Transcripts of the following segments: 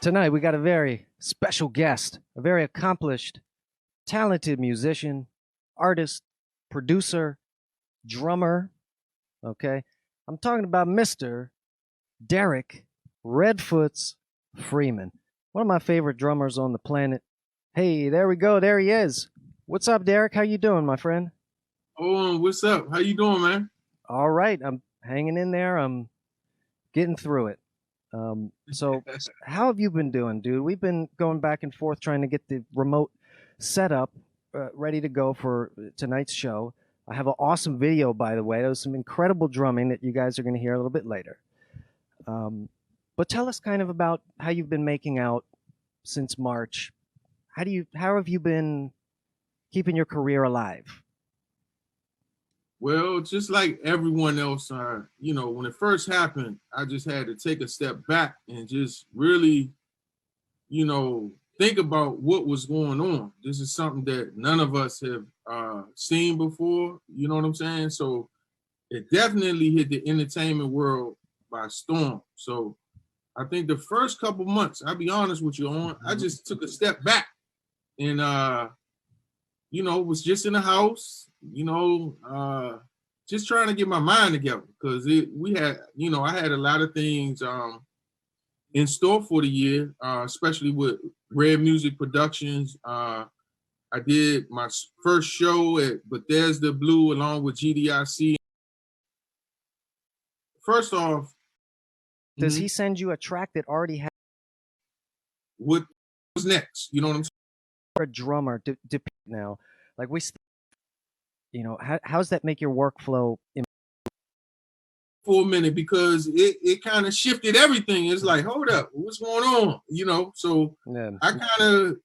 Tonight, we got a very special guest, a very accomplished, talented musician, artist, producer, drummer. Okay. I'm talking about Mr. Derek Redfootz Freeman, one of my favorite drummers on the planet. Hey, there we go. There he is. What's up, Derek? How you doing, my friend? Owen, what's up? How you doing, man? All right. I'm hanging in there. I'm getting through it. So how have you been doing, dude? We've been going back and forth trying to get the remote set up, ready to go for tonight's show. I have an awesome video, by the way. There was some incredible drumming that you guys are going to hear a little bit later. But tell us kind of about how you've been making out since March. How have you been keeping your career alive? Well, just like everyone else, when it first happened, I just had to take a step back and just really, think about what was going on. This is something that none of us have seen before. You know what I'm saying? So it definitely hit the entertainment world by storm. So I think the first couple months, I'll be honest with you, I just took a step back and, was just in the house, just trying to get my mind together because I had a lot of things in store for the year, especially with Red Music Productions. I did my first show at Bethesda Blue along with GDIC. First off, does he send you a track that already has what was next? You know what I'm saying? A drummer now, like how does that make your workflow for a minute, because it kind of shifted everything. It's like, hold up, what's going on? So yeah. I kind of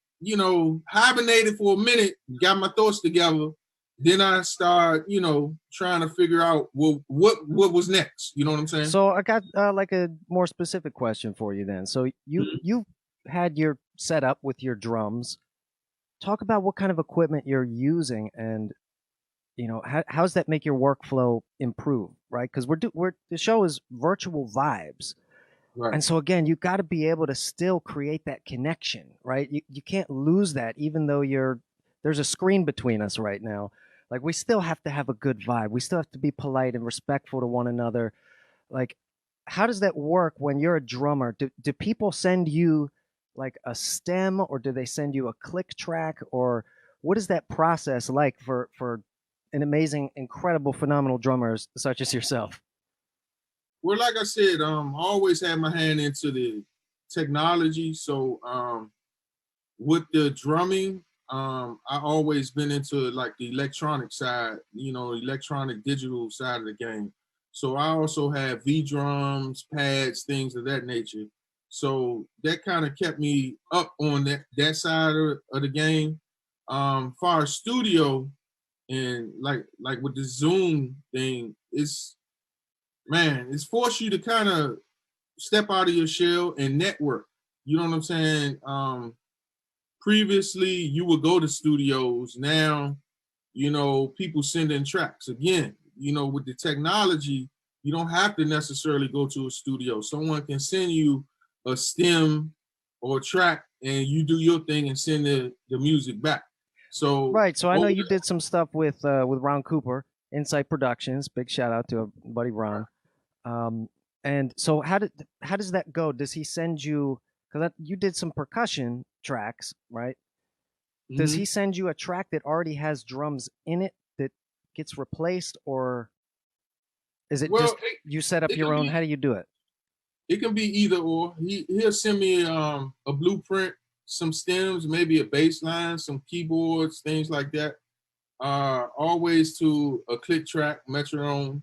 hibernated for a minute, got my thoughts together, then I start trying to figure out what was next. You know what I'm saying? So I got like a more specific question for you then. So you had your setup with your drums. Talk about what kind of equipment you're using, and how does that make your workflow improve, right? Because the show is virtual vibes, right? And so again, you got to be able to still create that connection, right? You can't lose that, even though there's a screen between us right now. Like, we still have to have a good vibe. We still have to be polite and respectful to one another. Like, how does that work when you're a drummer? Do people send you like a stem, or do they send you a click track, or what is that process like for an amazing, incredible, phenomenal drummers such as yourself? Well, like I said, I always had my hand into the technology. So with the drumming, I always been into like the electronic side, electronic digital side of the game. So I also have V drums, pads, things of that nature. So that kind of kept me up on that side of the game. Far as studio and like with the Zoom thing, it's forced you to kind of step out of your shell and network. You know what I'm saying? Previously, you would go to studios. Now, people send in tracks. Again, with the technology, you don't have to necessarily go to a studio. Someone can send you a stem or a track, and you do your thing and send the music back. So right. So I know you did some stuff with Ron Cooper, Insight Productions. Big shout out to a buddy Ron. And so how does that go? Does he send you, because you did some percussion tracks, right? Mm-hmm. Does he send you a track that already has drums in it that gets replaced, or is it you set up your own? How do you do it? It can be either or. He'll send me a blueprint, some stems, maybe a bass line, some keyboards, things like that. Always to a click track, metronome,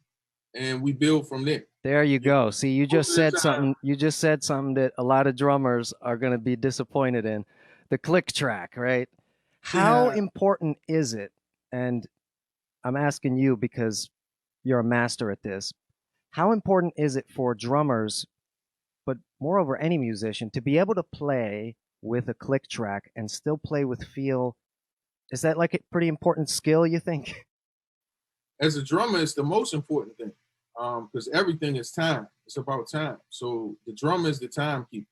and we build from there. There you go. See, you just said something. You just said something that a lot of drummers are going to be disappointed in. The click track, right? How important is it? And I'm asking you because you're a master at this. How important is it for drummers, but moreover any musician, to be able to play with a click track and still play with feel? Is that like a pretty important skill, you think? As a drummer, it's the most important thing, because everything is time. It's about time. So the drummer is the timekeeper.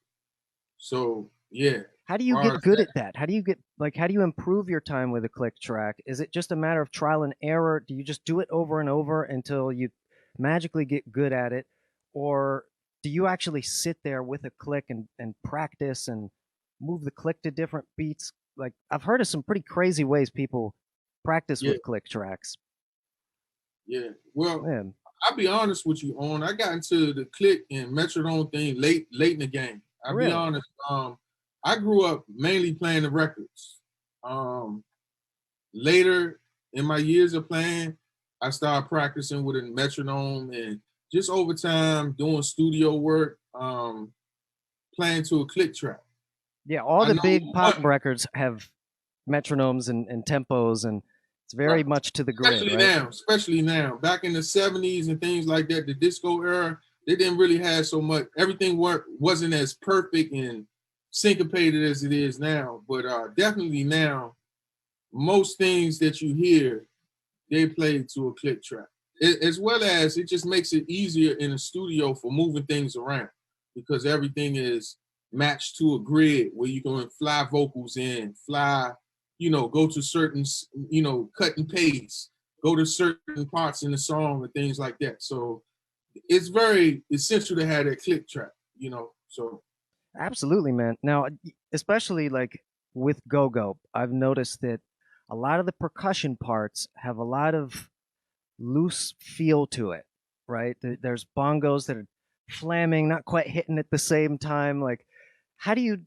So yeah, How do you far get as good that, at that? How do you get like how do you improve your time with a click track? Is it just a matter of trial and error? Do you just do it over and over until you magically get good at it? Or do you actually sit there with a click and practice and move the click to different beats? Like I've heard of some pretty crazy ways people practice yeah, with click tracks. yeah. Well, Man, I'll be honest with you, on I got into the click and metronome thing late in the game. I'll be really? honest. I grew up mainly playing the records. Um, Later in my years of playing, I started practicing with a metronome and just over time doing studio work, playing to a click track. Yeah, all I the know big pop one, records have metronomes and tempos and it's very right. much to the grid, right? Especially now. Back in the 70s and things like that, the disco era, they didn't really have so much. Everything wasn't as perfect and syncopated as it is now. But definitely now, most things that you hear, they play to a click track. As well as it just makes it easier in the studio for moving things around because everything is matched to a grid where you can fly vocals in, fly, go to certain, cut and paste, go to certain parts in the song and things like that. So it's very essential to have that click track. So Absolutely, man. Now, especially like with go-go, I've noticed that a lot of the percussion parts have a lot of loose feel to it, right? There's bongos that are flamming, not quite hitting at the same time. Like, how do you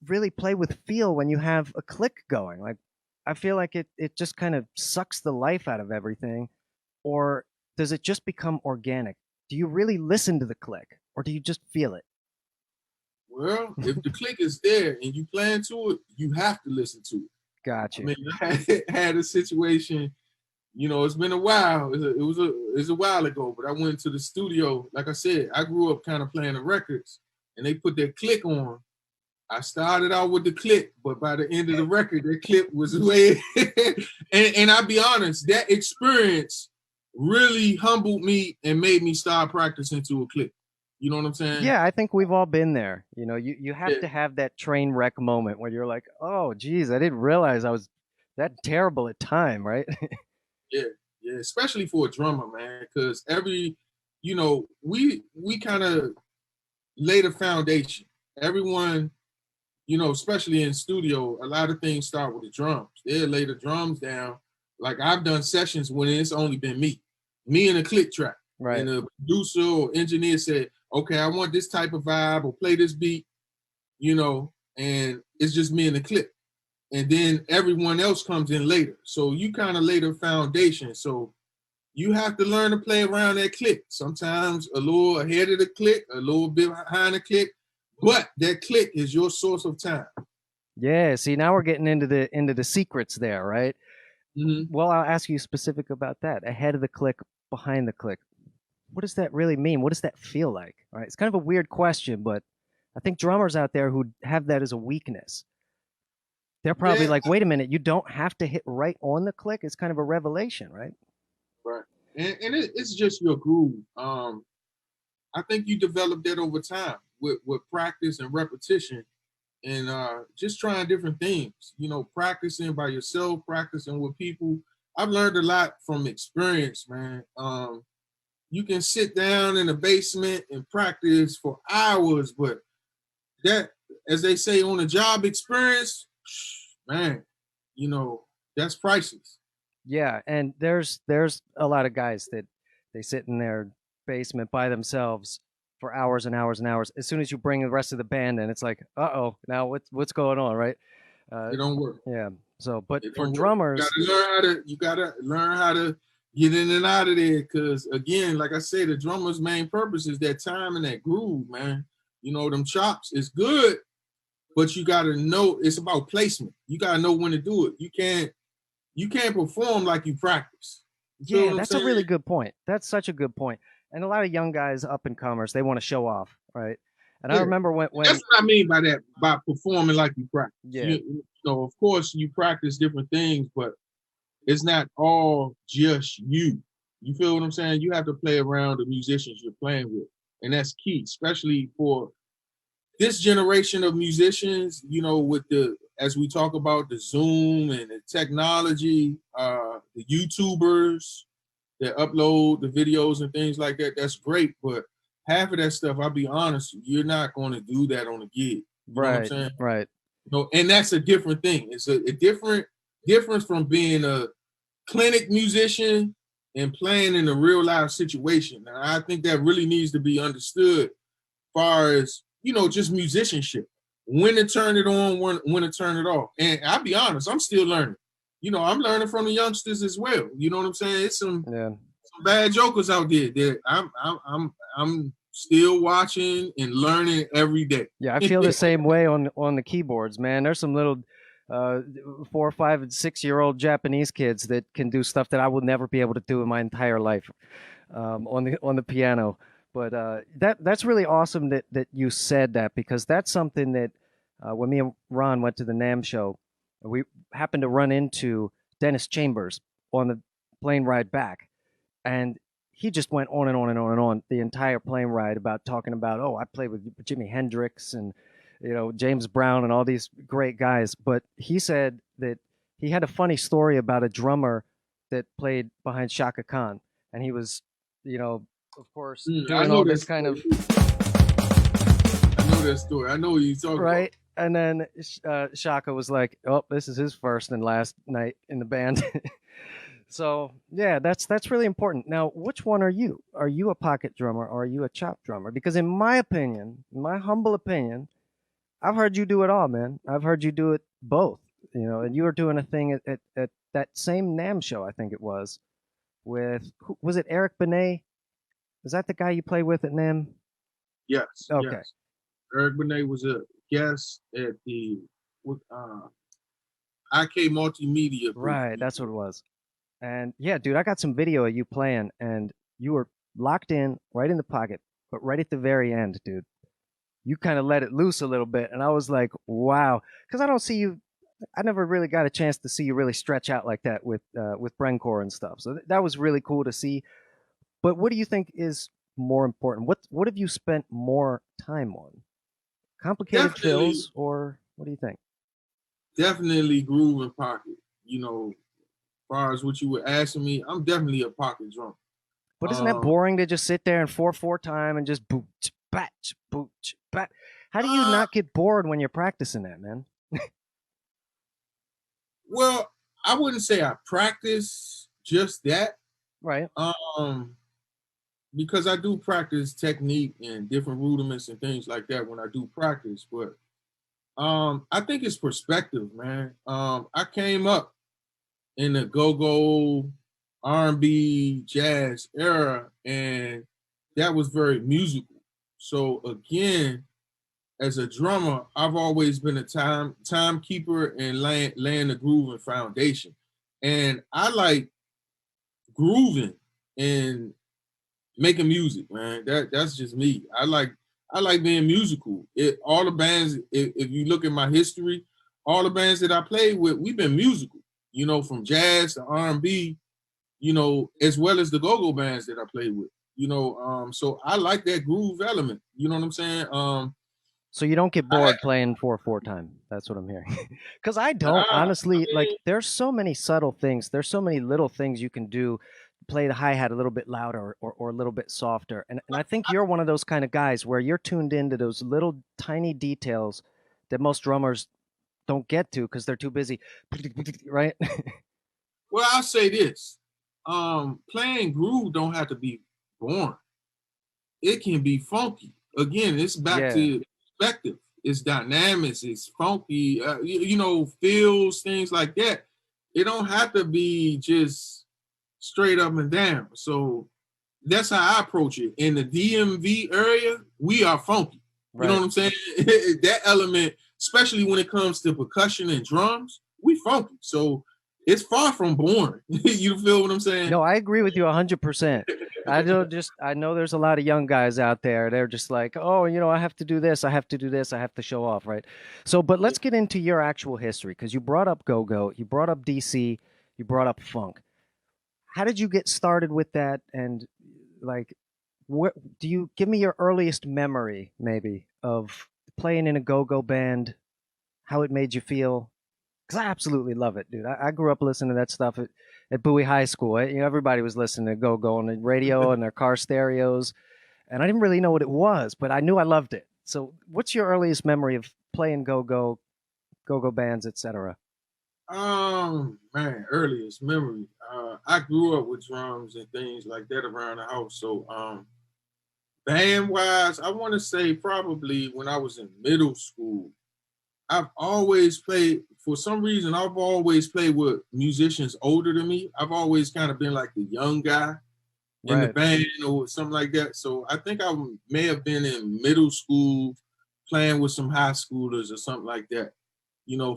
really play with feel when you have a click going? Like, I feel like it just kind of sucks the life out of everything. Or does it just become organic? Do you really listen to the click, or do you just feel it? well, if the click is there and you plan to it, you have to listen to it. I Gotcha. mean, I had a situation. It's been a while. It was a while ago, but I went to the studio. Like I said, I grew up kind of playing the records, and they put that click on. I started out with the click, but by the end of the record, that click was way. and I'll be honest, that experience really humbled me and made me start practicing to a click. You know what I'm saying? Yeah, I think we've all been there. You have Yeah, to have that train wreck moment where you're like, "Oh, geez, I didn't realize I was that terrible at time," right? yeah, yeah. Especially for a drummer, man, because we kind of lay the foundation. Everyone, especially in studio, a lot of things start with the drums. They'll lay the drums down. Like I've done sessions when it's only been me and a click track. Right. And the producer or engineer said, okay, I want this type of vibe or play this beat, and it's just me and the click. And then everyone else comes in later. So you kind of lay the foundation. So you have to learn to play around that click. Sometimes a little ahead of the click, a little bit behind the click, but that click is your source of time. Yeah, see, now we're getting into the secrets there, right? Mm-hmm. Well, I'll ask you specific about that. Ahead of the click, behind the click. What does that really mean? What does that feel like? All right, it's kind of a weird question, but I think drummers out there who have that as a weakness, they're probably Yeah, like, "Wait a minute, you don't have to hit right on the click." It's kind of a revelation, right? right. And it's just your groove. I think you develop that over time with practice and repetition and just trying different things. Practicing by yourself, practicing with people. I've learned a lot from experience, man. You can sit down in the basement and practice for hours, but that, as they say, on a job experience, man, you know, that's priceless. Yeah, and there's a lot of guys that they sit in their basement by themselves for hours and hours and hours. As soon as you bring the rest of the band in, it's like, uh-oh, now what's going on, right? Uh, It don't work. yeah. So, but It for don't work. drummers, You gotta learn how to get in and out of there. Cause again, like I said, the drummer's main purpose is that time and that groove, man. Them chops is good, but you gotta know it's about placement. You gotta know when to do it. You can't perform like you practice. You feel yeah, what I'm that's a saying? really good point. That's such a good point. And a lot of young guys, up and comers, they want to show off, right? And I Yeah. remember That's what I mean by that, by performing like you practice. yeah, Of course, you practice different things, but it's not all just you. You feel what I'm saying? You have to play around the musicians you're playing with. And that's key, especially for this generation of musicians, you know, with the as we talk about the Zoom and the technology, the YouTubers that upload the videos and things like that, that's great. But half of that stuff, I'll be honest, you're not going to do that on a gig. You know what I'm Right, saying? right. No, and that's a different thing. It's a different difference from being a clinic musician and playing in a real live situation. And I think that really needs to be understood far as, you know, just musicianship. When to turn it on, when to turn it off. And I'll be honest, I'm still learning. You know, I'm learning from the youngsters as well. You know what I'm saying? It's some bad jokers out there that I'm still watching and learning every day. Yeah, I feel the same way on the keyboards, man. There's some little 4, 5, and 6-year-old Japanese kids that can do stuff that I would never be able to do in my entire life on the piano. But that's really awesome that you said that, because that's something that when me and Ron went to the NAMM show, we happened to run into Dennis Chambers on the plane ride back, and he just went on and on and on and on the entire plane ride about talking about, oh, I played with Jimi Hendrix and James Brown and all these great guys. But he said that he had a funny story about a drummer that played behind Shaka Khan, and he was, of course, doing all this kind of. I know that story. I know what you're talking right. about. And then Shaka was like, "Oh, this is his first and last night in the band." So yeah, that's really important. Now, which one are you? Are you a pocket drummer or are you a chop drummer? Because in my opinion, in my humble opinion, I've heard you do it all, man. I've heard you do it both. And you were doing a thing at that same NAMM show, I think it was, with was it Eric Benet? Is that the guy you play with at NAMM? Yes. Okay. Yes. Eric Benet was a guest at the IK Multimedia. Right, that's what it was. And yeah, dude, I got some video of you playing, and you were locked in right in the pocket, but right at the very end, dude, you kind of let it loose a little bit, and I was like, wow, because I don't see you. I never really got a chance to see you really stretch out like that with Brencore and stuff. So that was really cool to see. But what do you think is more important? What have you spent more time on? Complicated fills, or what do you think? Definitely groove and pocket. As far as what you were asking me, I'm definitely a pocket drummer. But isn't that boring to just sit there and 4/4 time and just boot, batch, boot, bat? How do you not get bored when you're practicing that, man? Well, I wouldn't say I practice just that. Right. Because I do practice technique and different rudiments and things like that when I do practice. But I think it's perspective, man. I came up in the go-go R&B jazz era, and that was very musical. So again, as a drummer, I've always been a timekeeper and laying the groove and foundation. And I like grooving and making music, man. That's just me. I like being musical. All the bands, if you look at my history, all the bands that I played with, we've been musical. From jazz to R&B, as well as the go-go bands that I played with. So I like that groove element. You know what I'm saying? So you don't get bored playing 4/4 time. That's what I'm hearing. Because I don't honestly. Like, there's so many subtle things. There's so many little things you can do. Play the hi-hat a little bit louder or a little bit softer. And I think you're one of those kind of guys where you're tuned into those little tiny details that most drummers don't get to because they're too busy, right? Well, I'll say this. Playing groove don't have to be boring. It can be funky. Again, it's back to perspective. It's dynamics. It's funky. Feels, things like that. It don't have to be just straight up and down. So that's how I approach it. In the DMV area, we are funky. Right. You know what I'm saying? That element, especially when it comes to percussion and drums, we funky. So it's far from boring. You feel what I'm saying? No, I agree with you 100%. I know there's a lot of young guys out there. They're just like, oh, I have to do this. I have to do this. I have to show off, right? So, but let's get into your actual history, because you brought up go-go, you brought up DC, you brought up funk. How did you get started with that? And like, what do you give me your earliest memory, maybe, of playing in a go-go band, how it made you feel? Because I absolutely love it, dude. I grew up listening to that stuff at Bowie High School. You know, everybody was listening to go-go on the radio and their car stereos, and I didn't really know what it was, but I knew I loved it. So, what's your earliest memory of playing go-go bands, etc.? Man, earliest memory. I grew up with drums and things like that around the house. So band wise, I want to say probably when I was in middle school. I've always played, for some reason, I've always played with musicians older than me. I've always kind of been like the young guy in the Right. band or something like that. So I think I may have been in middle school playing with some high schoolers or something like that,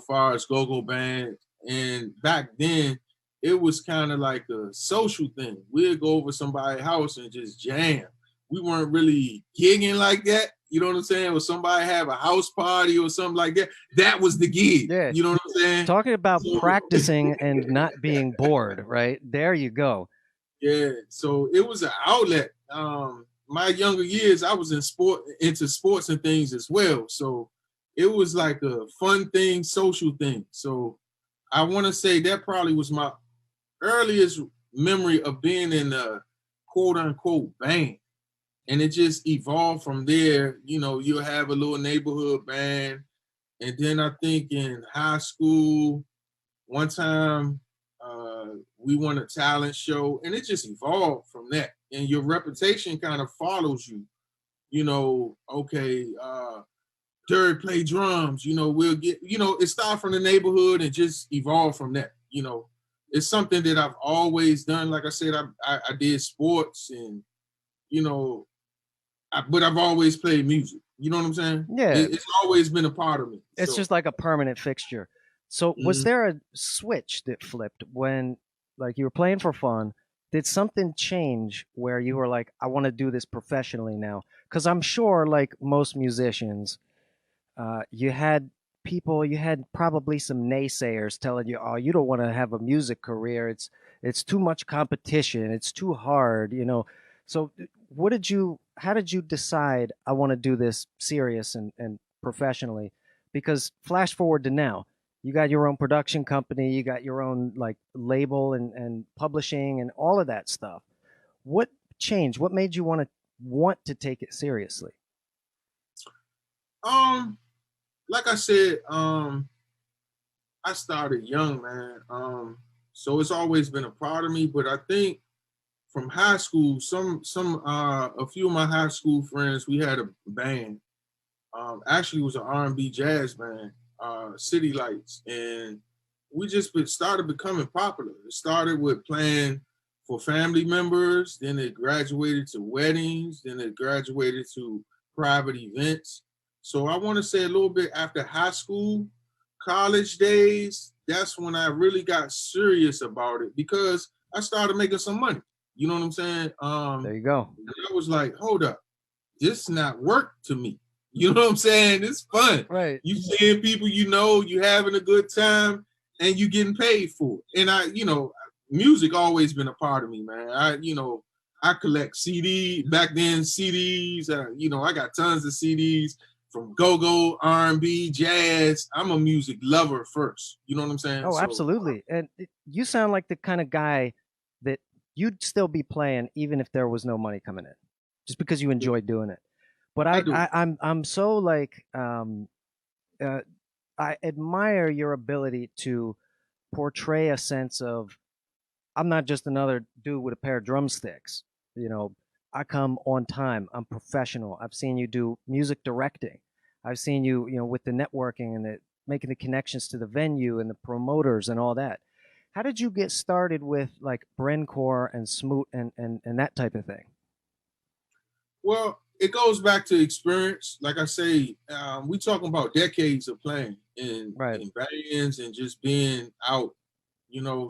far as go-go band. And back then, it was kind of like a social thing. We'd go over somebody's house and just jam. We weren't really gigging like that. You know what I'm saying? Or somebody have a house party or something like that. That was the gig. Yeah. You know what I'm saying? Talking about So, practicing and not being bored, right? There you go. yeah. So it was an outlet. My younger years, I was into sports and things as well. So it was like a fun thing, social thing. So I want to say that probably was my earliest memory of being in a quote unquote band. And it just evolved from there. You'll have a little neighborhood band. And then I think in high school, one time we won a talent show, and it just evolved from that. And your reputation kind of follows you. Okay, Derek play drums. We'll get. It started from the neighborhood and just evolved from that. It's something that I've always done. Like I said, I did sports, and but I've always played music. You know what I'm saying? Yeah. It's always been a part of me. It's just like a permanent fixture. So, was there a switch that flipped when, like, you were playing for fun? Did something change where you were like, I want to do this professionally now? Because I'm sure, like most musicians, you had you had probably some naysayers telling you, "Oh, you don't want to have a music career. It's too much competition. It's too hard." So, how did you decide I want to do this serious and professionally? Because flash forward to now, you got your own production company, you got your own like label and publishing and all of that stuff. What changed? What made you want to take it seriously? Like I said, I started young, man. So it's always been a part of me. But I think from high school, a few of my high school friends, we had a band. Actually, it was an R&B jazz band, City Lights, and we just started becoming popular. It started with playing for family members, then it graduated to weddings, then it graduated to private events. So I want to say a little bit after high school, college days, that's when I really got serious about it because I started making some money. You know what I'm saying? There you go. And I was like, hold up, this not work to me. You know what I'm saying? It's fun. Right. You seeing people you having a good time, and you getting paid for it. And music always been a part of me, man. I collect back then CDs. I got tons of CDs from go-go, R&B, jazz. I'm a music lover first. You know what I'm saying? Oh, absolutely. And you sound like the kind of guy that you'd still be playing even if there was no money coming in, just because you enjoy doing it. But I'm so like I admire your ability to portray a sense of I'm not just another dude with a pair of drumsticks. I come on time. I'm professional. I've seen you do music directing. I've seen you, with the networking and making the connections to the venue and the promoters and all that. How did you get started with like Brencore and Smoot and that type of thing? Well, it goes back to experience. Like I say, we talking about decades of playing in bands and just being out,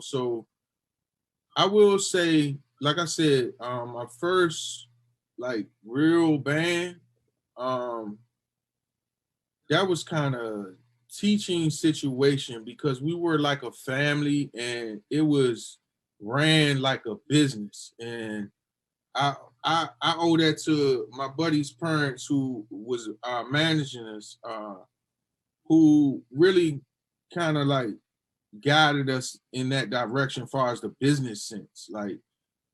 So I will say, like I said, my first like real band, that was kind of teaching situation because we were like a family and it was ran like a business. And I I owe that to my buddy's parents who was managing us, who really kind of like guided us in that direction as far as the business sense. Like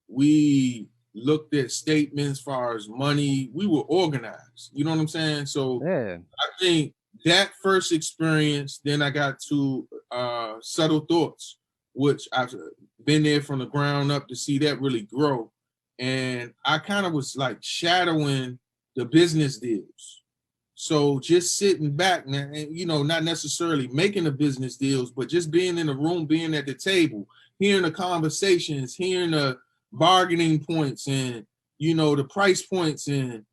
we looked at statements as far as money. We were organized. You know what I'm saying? So Yeah. I think that first experience, then I got to Subtle Thoughts, which I've been there from the ground up to see that really grow. And I kind of was like shadowing the business deals. So just sitting back now, and you know, not necessarily making the business deals, but just being in the room, being at the table, hearing the conversations, hearing the bargaining points and you know the price points and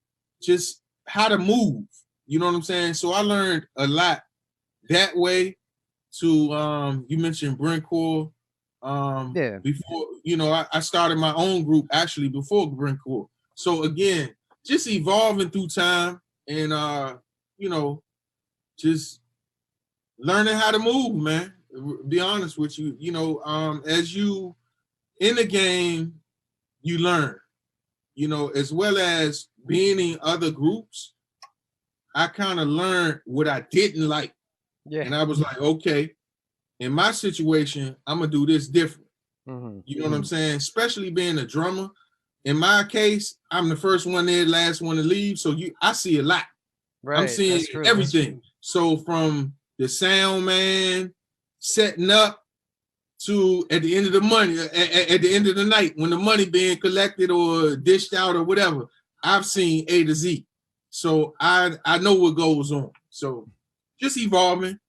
just how to move. You know what I'm saying? So I learned a lot that way. To you mentioned Brinkcore. Yeah. Before you know, I started my own group actually before Brinkcore. So again, just evolving through time and you know, just learning how to move, man. Be honest with you. You know, as you in the game, you learn, you know, as well as being in other groups, I kind of learned what I didn't like. Yeah. And I was like, okay, in my situation, I'm gonna do this different. Mm-hmm. You know what I'm saying? Especially being a drummer. In my case, I'm the first one there, last one to leave. So I see a lot. I'm Right. seeing That's true. everything. So from the sound man setting up to at the end of the money, at the end of the night, when the money being collected or dished out or whatever, I've seen A to Z. So I know what goes on. So just evolving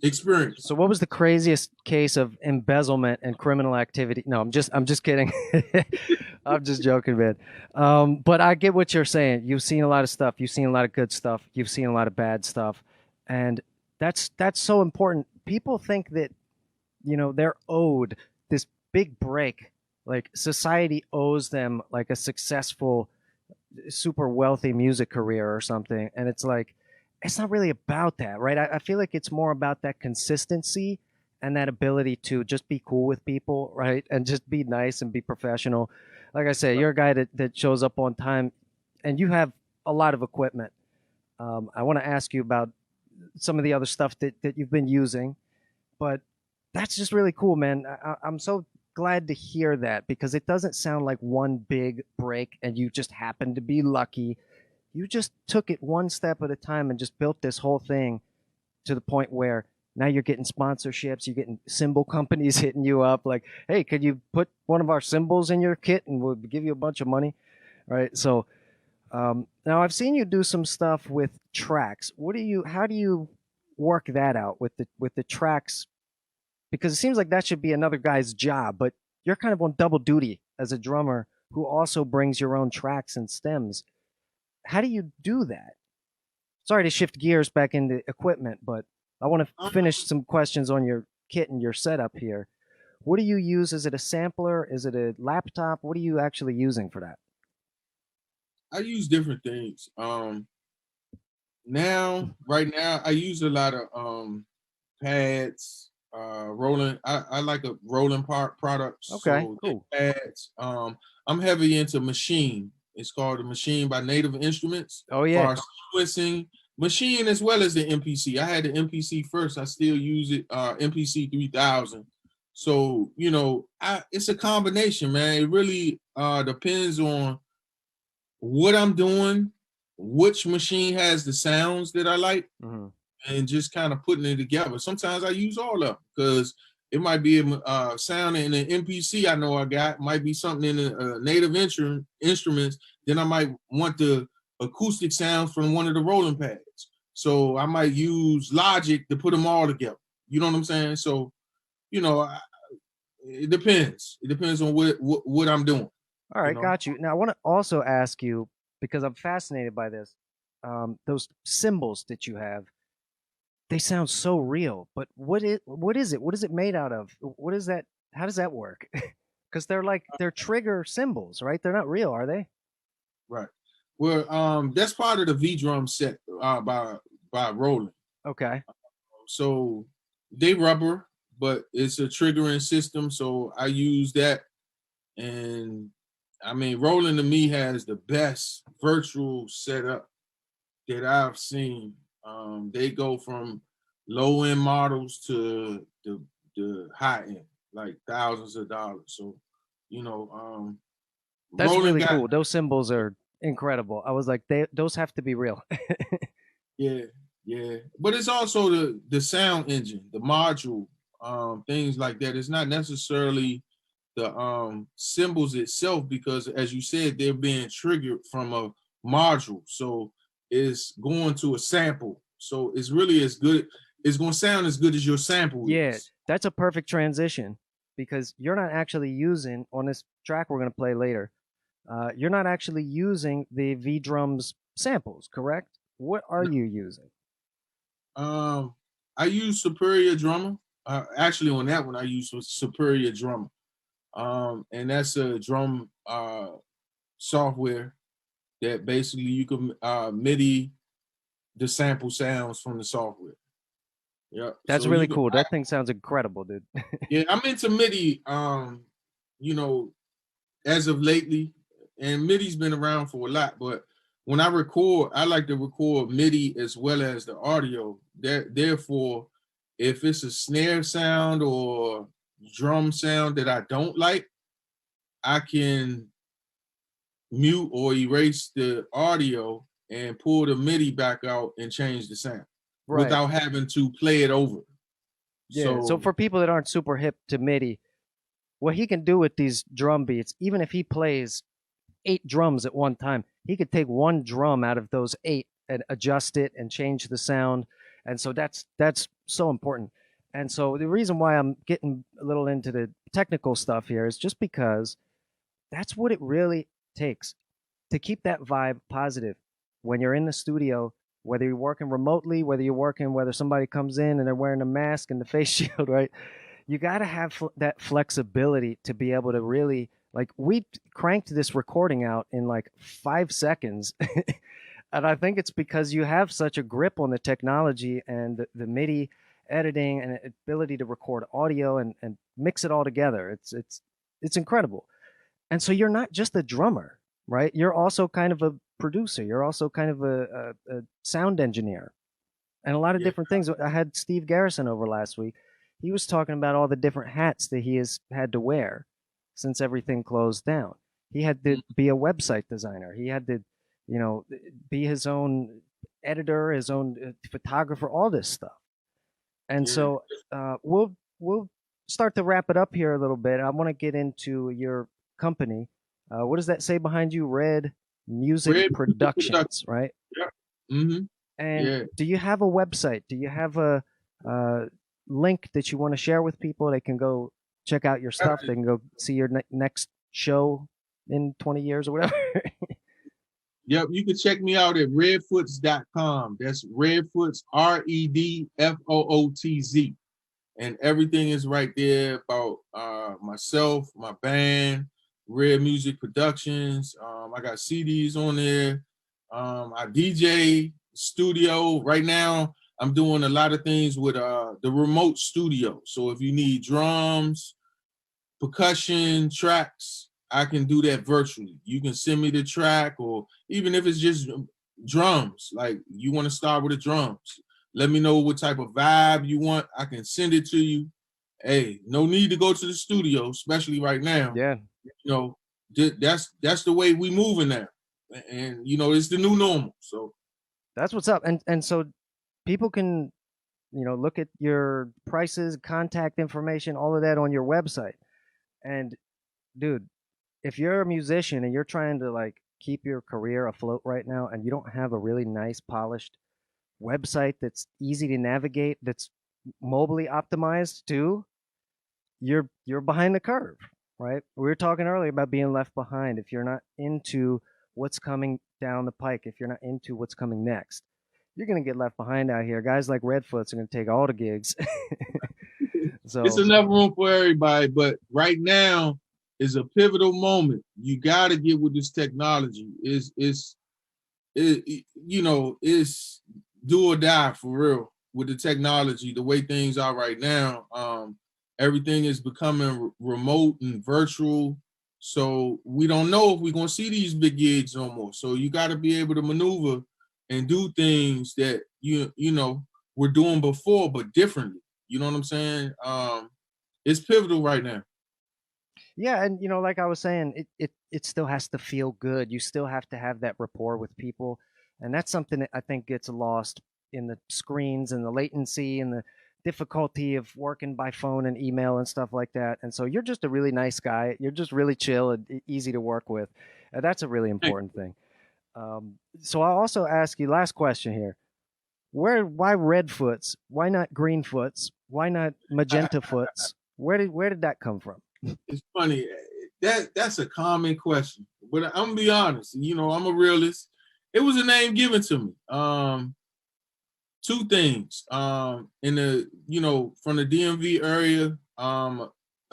experience. So what was the craziest case of embezzlement and criminal activity? No, I'm just kidding. I'm just joking, man. But I get what you're saying. You've seen a lot of stuff. You've seen a lot of good stuff. You've seen a lot of bad stuff. And that's so important. People think that, you know, they're owed this big break. Like society owes them like a successful, super wealthy music career or something. And it's like, it's not really about that, right? I feel like it's more about that consistency and that ability to just be cool with people, right? And just be nice and be professional. Like I say, you're a guy that shows up on time and you have a lot of equipment. I want to ask you about some of the other stuff that you've been using, but that's just really cool, man. I'm so glad to hear that because it doesn't sound like one big break and you just happen to be lucky. You just took it one step at a time and just built this whole thing to the point where now you're getting sponsorships, you're getting cymbal companies hitting you up like, hey, could you put one of our cymbals in your kit and we'll give you a bunch of money, right? So now I've seen you do some stuff with tracks. How do you work that out with the tracks? Because it seems like that should be another guy's job, but you're kind of on double duty as a drummer who also brings your own tracks and stems. How do you do that? Sorry to shift gears back into equipment, but I want to finish some questions on your kit and your setup here. What do you use? Is it a sampler? Is it a laptop? What are you actually using for that? I use different things. Right now, I use a lot of pads, rolling. I like a rolling products. Okay, So cool. pads. I'm heavy into Machine. It's called the Machine by Native Instruments. Oh For yeah. our sequencing Machine as well as the MPC. I had the MPC first. I still use it. MPC 3000. So you know, it's a combination, man. It really depends on what I'm doing, which machine has the sounds that I like, Mm-hmm. and just kind of putting it together. Sometimes I use all of them because it might be a sound in an MPC I know I got, might be something in the native instruments. Then I might want the acoustic sounds from one of the rolling pads. So I might use Logic to put them all together. You know what I'm saying? So, you know, it depends. It depends on what I'm doing, All you right, know? got you. Now I want to also ask you because I'm fascinated by this. Those symbols that you have, they sound so real. But what is it? What is it made out of? What is that? How does that work? Because they're trigger symbols, right? They're not real, are they? Right. Well, that's part of the V drum set by Roland. Okay. So they rubber, but it's a triggering system. So I use that, and I mean, Roland to me has the best virtual setup that I've seen. They go from low end models to the high end, like thousands of dollars. So, you know, That's Roland really got, cool. Those symbols are incredible. I was like, those have to be real. yeah, yeah. But it's also the sound engine, the module, things like that. It's not necessarily the symbols itself, because as you said, they're being triggered from a module. So it's going to a sample. So it's really as good, it's going to sound as good as your sample Yeah, is. that's a perfect transition because you're not actually using on this track we're going to play later. You're not actually using the V drums samples, correct? What are you using? Um, I use Superior Drummer. Actually, on that one, I use Superior Drummer. And that's a drum software that basically you can MIDI the sample sounds from the software. Yeah. That's So you really can, cool. That thing sounds incredible, dude. yeah, I'm into MIDI, you know, as of lately, and MIDI's been around for a lot, but when I record, I like to record MIDI as well as the audio. Therefore, if it's a snare sound or drum sound that I don't like, I can mute or erase the audio and pull the MIDI back out and change the sound Right. without having to play it over. Yeah. So So for people that aren't super hip to MIDI, what he can do with these drum beats, even if he plays 8 drums at one time, he could take one drum out of those 8 and adjust it and change the sound. And so that's so important. And so the reason why I'm getting a little into the technical stuff here is just because that's what it really takes to keep that vibe positive when you're in the studio, whether you're working remotely, whether somebody comes in and they're wearing a mask and the face shield, right? You got to have that flexibility to be able to really, like, we cranked this recording out in like 5 seconds. And I think it's because you have such a grip on the technology and the MIDI editing and ability to record audio and mix it all together. It's incredible. And so you're not just a drummer, right? You're also kind of a producer. You're also kind of a sound engineer and a lot of yeah, different things. I had Steve Garrison over last week. He was talking about all the different hats that he has had to wear since everything closed down. He had to be a website designer. He had to, be his own editor, his own photographer, all this stuff. And yeah. so we'll start to wrap it up here a little bit. I want to get into your company. What does that say behind you? Red Music Red Productions, right? Yeah. Mm-hmm. And Yeah. do you have a website? Do you have a link that you want to share with people? They can go check out your stuff. They can go see your next show in 20 years or whatever. Yep, you can check me out at redfootz.com. That's Redfootz, REDFOOTZ. And everything is right there about myself, my band, Red Music Productions. I got CDs on there. I DJ studio. Right now, I'm doing a lot of things with the remote studio. So if you need drums, percussion, tracks, I can do that virtually. You can send me the track, or even if it's just drums, like you want to start with the drums, let me know what type of vibe you want. I can send it to you. Hey, no need to go to the studio, especially right now. Yeah, You know, that's the way we moving now, and it's the new normal. So that's what's up. And so people can, look at your prices, contact information, all of that on your website. And dude, if you're a musician and you're trying to like keep your career afloat right now and you don't have a really nice polished website that's easy to navigate, that's mobily optimized too, you're behind the curve, right? We were talking earlier about being left behind if you're not into what's coming down the pike, if you're not into what's coming next. You're going to get left behind out here. Guys like Redfootz are going to take all the gigs. it's So, enough room for everybody, but right now is a pivotal moment. You got to get with this technology. It's do or die for real with the technology. The way things are right now, everything is becoming remote and virtual. So we don't know if we're gonna see these big gigs no more. So you got to be able to maneuver and do things that you know we're doing before, but differently. You know what I'm saying? It's pivotal right now. Yeah, and like I was saying, it still has to feel good. You still have to have that rapport with people, and that's something that I think gets lost in the screens and the latency and the difficulty of working by phone and email and stuff like that. And so you're just a really nice guy. You're just really chill and easy to work with. And that's a really important thing. So I'll also ask you last question here. Why Redfootz? Why not Greenfoot's? Why not Magenta Foots? Where did that come from? It's funny. That's a common question, but I'm gonna be honest. I'm a realist. It was a name given to me. Two things. In the from the DMV area, a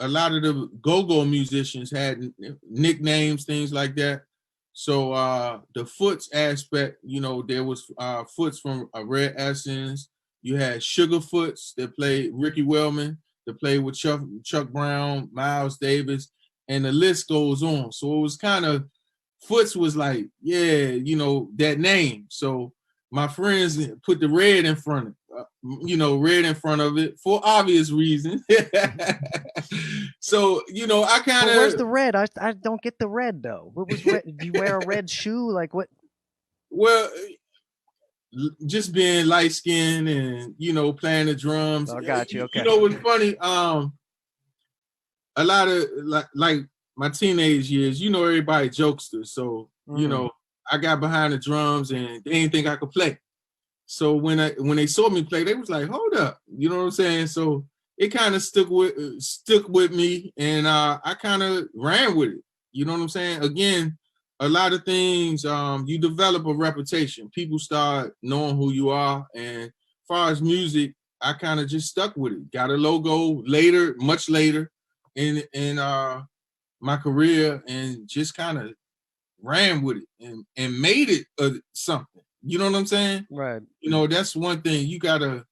lot of the go-go musicians had nicknames, things like that. So the Foots aspect, there was Foots from Red Essence. You had Sugar Foots that played Ricky Wellman, that played with Chuck Brown, Miles Davis, and the list goes on. So it was kind of Foots was like, yeah, that name. So my friends put the red in front of it for obvious reasons. So I kind of. Where's the red? I don't get the red though. What was red? Did you wear a red shoe? Like what? Well, just being light skinned and playing the drums. I got you. Okay. What's funny? A lot of like my teenage years, everybody jokester. So I got behind the drums and they didn't think I could play. So when they saw me play, they was like, "Hold up," you know what I'm saying? So it kind of stuck with me, and I kind of ran with it. You know what I'm saying? Again, a lot of things, you develop a reputation. People start knowing who you are, and as far as music, I kind of just stuck with it. Got a logo later, much later, in my career, and just kind of ran with it and made it something. You know what I'm saying? Right. That's one thing. You gotta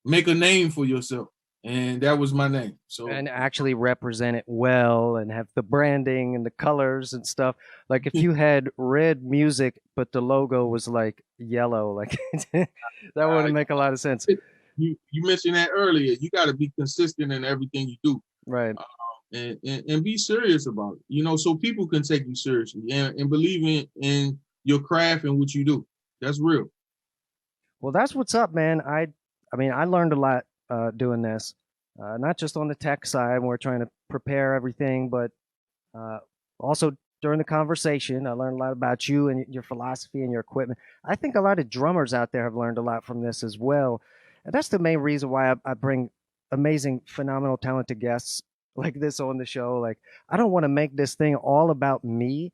make a name for yourself, and that was my name. So and actually represent it well and have the branding and the colors and stuff. Like if you had red music, but the logo was like yellow, like that wouldn't make a lot of sense. You mentioned that earlier. You got to be consistent in everything you do, right? And be serious about it. So people can take you seriously and believe in your craft and what you do. That's real. Well, that's what's up, man. I mean, I learned a lot doing this, not just on the tech side when we're trying to prepare everything, but also during the conversation. I learned a lot about you and your philosophy and your equipment. I think a lot of drummers out there have learned a lot from this as well. And that's the main reason why I bring amazing, phenomenal, talented guests like this on the show. Like, I don't want to make this thing all about me.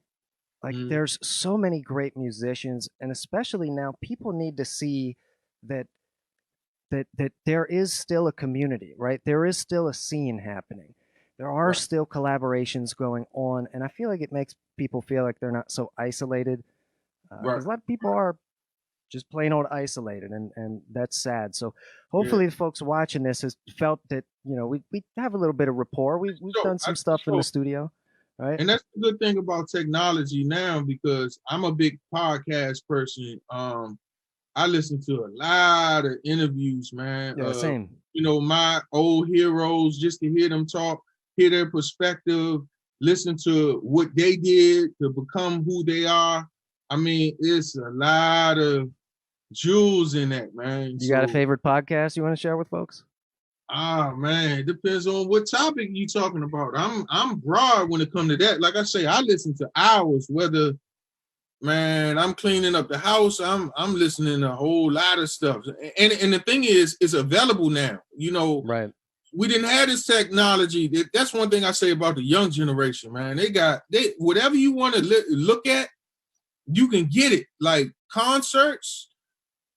Like there's so many great musicians, and especially now, people need to see that there is still a community, right? There is still a scene happening. There are still collaborations going on, and I feel like it makes people feel like they're not so isolated. Because a lot of people are just plain old isolated, and that's sad. So hopefully the folks watching this has felt that we have a little bit of rapport. We've done some stuff in the studio. Right. And that's the good thing about technology now, because I'm a big podcast person. I listen to a lot of interviews, man. Yeah, same. My old heroes, just to hear them talk, hear their perspective, listen to what they did to become who they are. I mean, it's a lot of jewels in that, man. You got a favorite podcast you want to share with folks? Man, it depends on what topic you talking about. I'm broad when it comes to that. Like I say, I listen to hours, whether, man, I'm cleaning up the house, I'm listening to a whole lot of stuff. And the thing is, it's available now. Right. We didn't have this technology. That's one thing I say about the young generation, man. They whatever you want to look at, you can get it. Like concerts.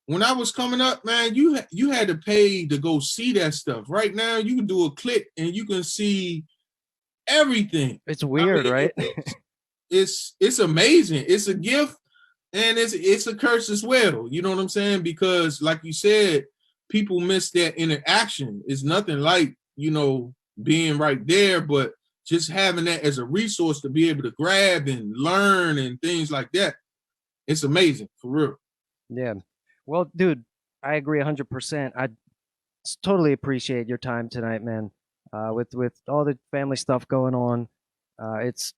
When I was coming up, man, you had to pay to go see that stuff. Right now, you can do a click and you can see everything. It's weird, right? It's amazing. It's a gift and it's a curse as well. You know what I'm saying? Because like you said, people miss that interaction. It's nothing like, being right there, but just having that as a resource to be able to grab and learn and things like that, it's amazing, for real. Yeah. Well, dude, I agree 100%. I totally appreciate your time tonight, man. With all the family stuff going on, it's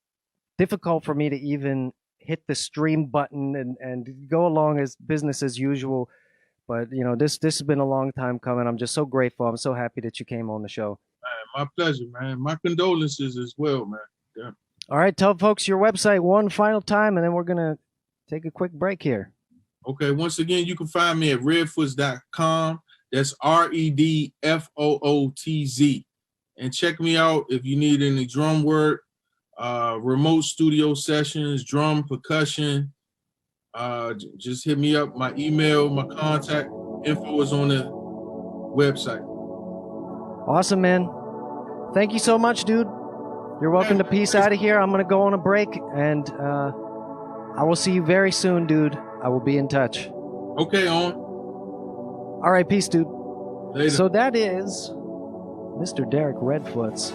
difficult for me to even hit the stream button and go along as business as usual. But you know, this has been a long time coming. I'm just so grateful. I'm so happy that you came on the show. Man, my pleasure, man. My condolences as well, man. Yeah. All right, tell folks your website one final time, and then we're gonna take a quick break here. Okay, once again, you can find me at redfootz.com. That's REDFOOTZ. And check me out if you need any drum work, remote studio sessions, drum, percussion. Just hit me up. My email, my contact info is on the website. Awesome, man. Thank you so much, dude. You're welcome to peace out of here. I'm going to go on a break, and I will see you very soon, dude. I will be in touch. Okay, Owen. All right, peace, dude. Later. So that is Mr. Derek Redfootz.